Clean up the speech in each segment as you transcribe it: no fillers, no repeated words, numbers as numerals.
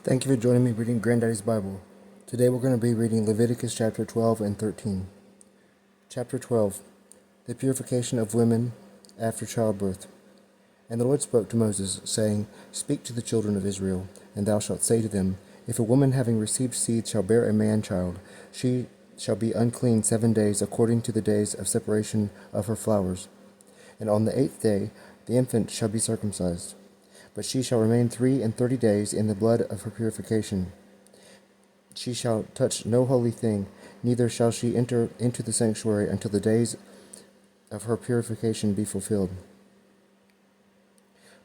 Thank you for joining me reading Granddaddy's Bible. Today we're going to be reading Leviticus chapter 12 and 13. Chapter 12, the purification of women after childbirth. And the Lord spoke to Moses, saying, Speak to the children of Israel, and thou shalt say to them, If a woman having received seed shall bear a man-child, she shall be unclean 7 days according to the days of separation of her flowers. And on the 8th day the infant shall be circumcised. But she shall remain 3 and 30 days in the blood of her purification. She shall touch no holy thing, neither shall she enter into the sanctuary until the days of her purification be fulfilled.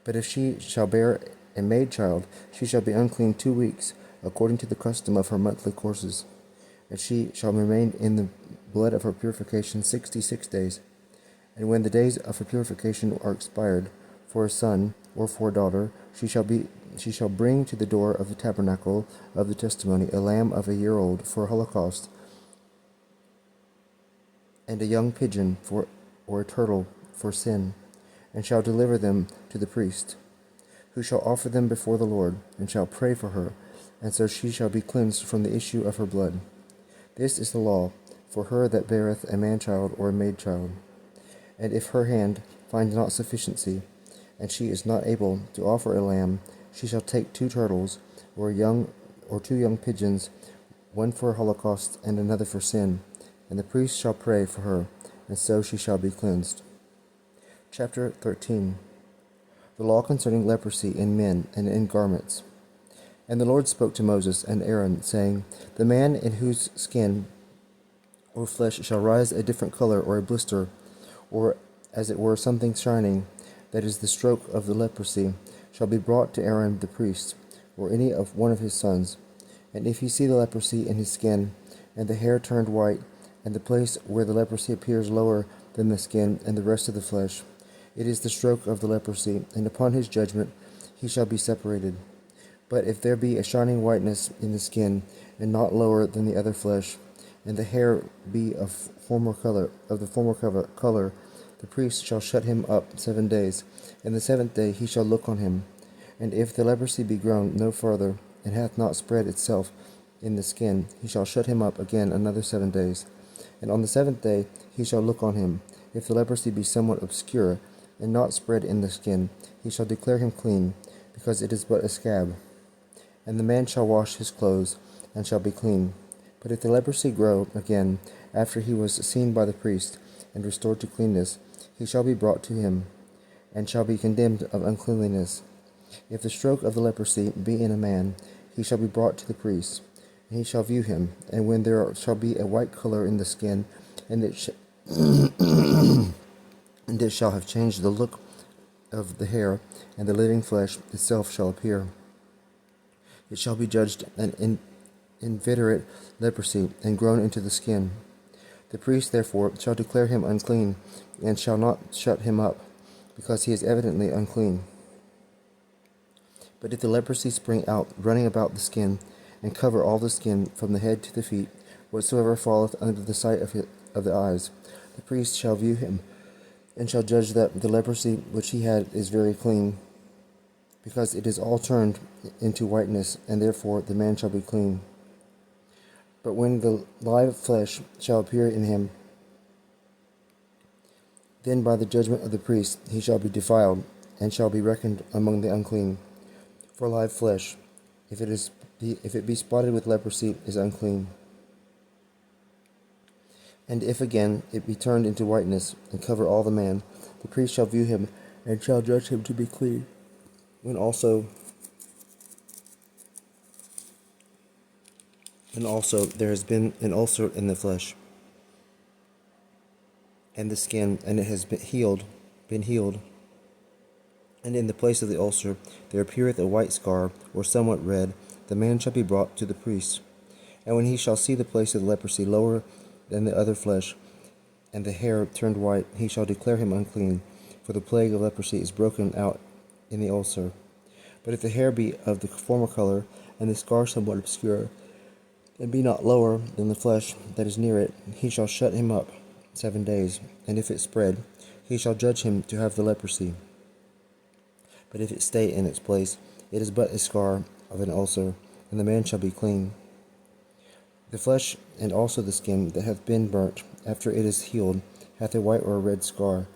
But if she shall bear a maid child, she shall be unclean 2 weeks, according to the custom of her monthly courses. And she shall remain in the blood of her purification 66 days. And when the days of her purification are expired, for a son or for a daughter, she shall bring to the door of the tabernacle of the testimony a lamb of a year old for a holocaust, and a young pigeon or a turtle for sin, and shall deliver them to the priest, who shall offer them before the Lord, and shall pray for her, and so she shall be cleansed from the issue of her blood. This is the law for her that beareth a man-child or a maid-child. And if her hand find not sufficiency, and she is not able to offer a lamb, she shall take 2 turtles, or 2 young pigeons, one for a holocaust and another for sin, and the priest shall pray for her, and so she shall be cleansed. Chapter 13. The law concerning leprosy in men and in garments. And the Lord spoke to Moses and Aaron, saying, The man in whose skin or flesh shall rise a different color or a blister, or as it were something shining, that is the stroke of the leprosy, shall be brought to Aaron the priest, or any of one of his sons. And if he see the leprosy in his skin, and the hair turned white, and the place where the leprosy appears lower than the skin and the rest of the flesh, it is the stroke of the leprosy, and upon his judgment he shall be separated. But if there be a shining whiteness in the skin, and not lower than the other flesh, and the hair be of the former color, the priest shall shut him up 7 days, and the 7th day he shall look on him. And if the leprosy be grown no farther, and hath not spread itself in the skin, he shall shut him up again another 7 days. And on the 7th day he shall look on him. If the leprosy be somewhat obscure, and not spread in the skin, he shall declare him clean, because it is but a scab. And the man shall wash his clothes, and shall be clean. But if the leprosy grow again, after he was seen by the priest, and restored to cleanness, he shall be brought to him, and shall be condemned of uncleanliness. If the stroke of the leprosy be in a man, he shall be brought to the priest, and he shall view him. And when there shall be a white color in the skin, and it shall have changed the look of the hair, and the living flesh itself shall appear, it shall be judged an inveterate leprosy, and grown into the skin. The priest therefore shall declare him unclean, and shall not shut him up, because he is evidently unclean. But if the leprosy spring out, running about the skin, and cover all the skin from the head to the feet, whatsoever falleth under the sight of the eyes, the priest shall view him, and shall judge that the leprosy which he had is very clean, because it is all turned into whiteness, and therefore the man shall be clean. But when the live flesh shall appear in him, then by the judgment of the priest he shall be defiled, and shall be reckoned among the unclean. For live flesh, if it be spotted with leprosy, is unclean. And if again it be turned into whiteness, and cover all the man, the priest shall view him, and shall judge him to be clean. When also there has been an ulcer in the flesh and the skin, and it has been healed, and in the place of the ulcer there appeareth a white scar, or somewhat red, the man shall be brought to the priest. And when he shall see the place of the leprosy lower than the other flesh, and the hair turned white, he shall declare him unclean, for the plague of leprosy is broken out in the ulcer. But if the hair be of the former color, and the scar somewhat obscure, and be not lower than the flesh that is near it, he shall shut him up 7 days, and if it spread, he shall judge him to have the leprosy. But if it stay in its place, it is but a scar of an ulcer, and the man shall be clean. The flesh and also the skin that hath been burnt, after it is healed, hath a white or a red scar.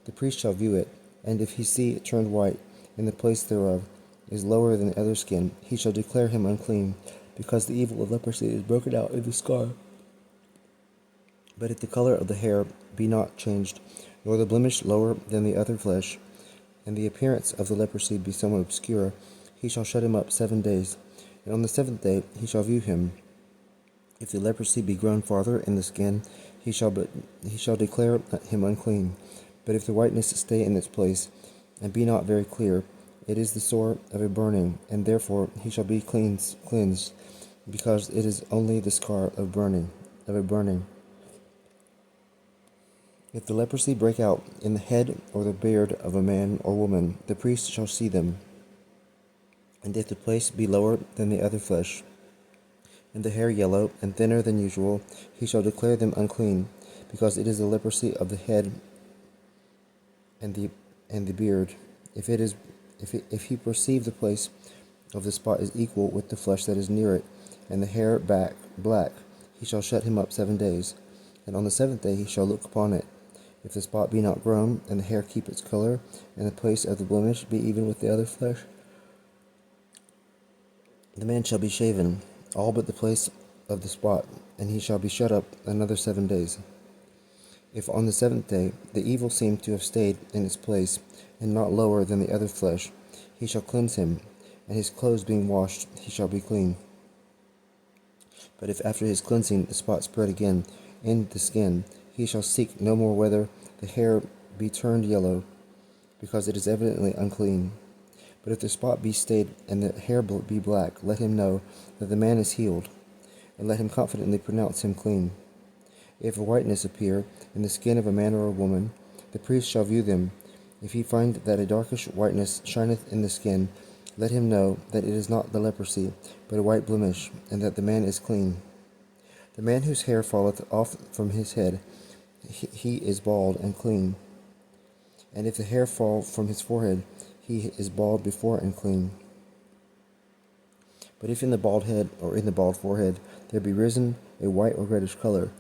The priest shall view it, and if he see it turned white, in the place thereof is lower than the other skin, he shall declare him unclean, because the evil of leprosy is broken out in the scar. But if the color of the hair be not changed, nor the blemish lower than the other flesh, and the appearance of the leprosy be somewhat obscure, he shall shut him up 7 days, and on the 7th day he shall view him. If the leprosy be grown farther in the skin, he shall declare him unclean. But if the whiteness stay in its place, and be not very clear, it is the sore of a burning, and therefore he shall be cleansed, because it is only the scar of a burning. If the leprosy break out in the head or the beard of a man or woman, the priest shall see them. And if the place be lower than the other flesh, and the hair yellow and thinner than usual, he shall declare them unclean, because it is the leprosy of the head and the beard. If he perceive the place of the spot is equal with the flesh that is near it, and the hair black, he shall shut him up 7 days, and on the 7th day he shall look upon it. If the spot be not grown, and the hair keep its color, and the place of the blemish be even with the other flesh, the man shall be shaven, all but the place of the spot, and he shall be shut up another 7 days. If on the 7th day the evil seem to have stayed in its place, and not lower than the other flesh, he shall cleanse him, and his clothes being washed, he shall be clean. But if after his cleansing the spot spread again in the skin, he shall seek no more whether the hair be turned yellow, because it is evidently unclean. But if the spot be stayed and the hair be black, let him know that the man is healed, and let him confidently pronounce him clean. If a whiteness appear in the skin of a man or a woman, the priest shall view them. If he find that a darkish whiteness shineth in the skin, let him know that it is not the leprosy, but a white blemish, and that the man is clean. The man whose hair falleth off from his head, he is bald and clean. And if the hair fall from his forehead, he is bald before and clean. But if in the bald head or in the bald forehead there be risen a white or reddish color,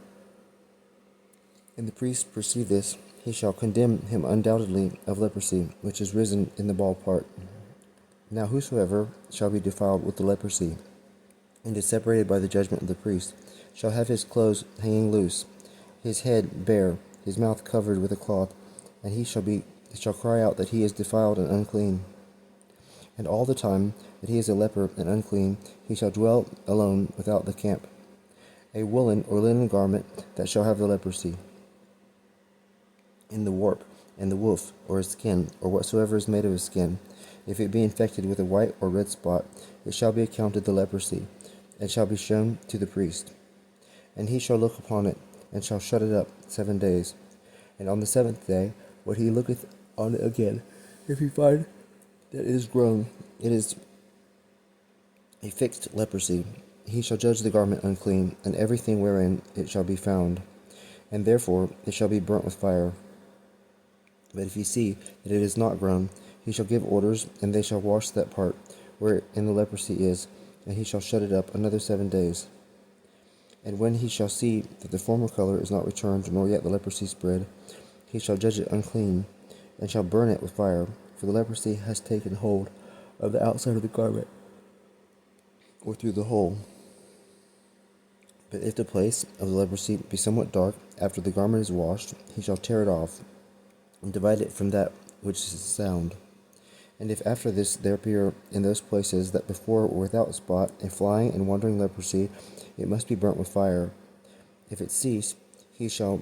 and the priest perceive this, he shall condemn him undoubtedly of leprosy, which is risen in the bald part. Now whosoever shall be defiled with the leprosy, and is separated by the judgment of the priest, shall have his clothes hanging loose, his head bare, his mouth covered with a cloth, and he shall cry out that he is defiled and unclean. And all the time that he is a leper and unclean, he shall dwell alone without the camp. A woolen or linen garment that shall have the leprosy, in the warp, and the woof, or his skin, or whatsoever is made of his skin, if it be infected with a white or red spot, it shall be accounted the leprosy, and shall be shown to the priest. And he shall look upon it, and shall shut it up 7 days. And on the 7th day, when he looketh on it again, if he find that it is grown, it is a fixed leprosy, he shall judge the garment unclean, and everything wherein it shall be found, and therefore it shall be burnt with fire. But if he see that it is not grown, he shall give orders, and they shall wash that part wherein the leprosy is, and he shall shut it up another 7 days. And when he shall see that the former color is not returned, nor yet the leprosy spread, he shall judge it unclean, and shall burn it with fire, for the leprosy has taken hold of the outside of the garment, or through the hole. But if the place of the leprosy be somewhat dark, after the garment is washed, he shall tear it off, and divide it from that which is sound. And if after this there appear in those places that before were without spot a flying and wandering leprosy, it must be burnt with fire. If it cease, he shall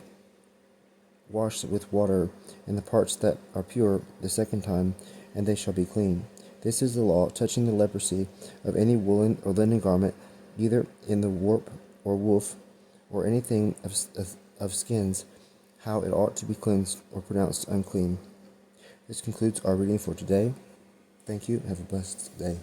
wash with water in the parts that are pure the 2nd time, and they shall be clean. This is the law touching the leprosy of any woolen or linen garment, either in the warp or woof, or anything of skins, how it ought to be cleansed or pronounced unclean. This concludes our reading for today. Thank you. Have a blessed day.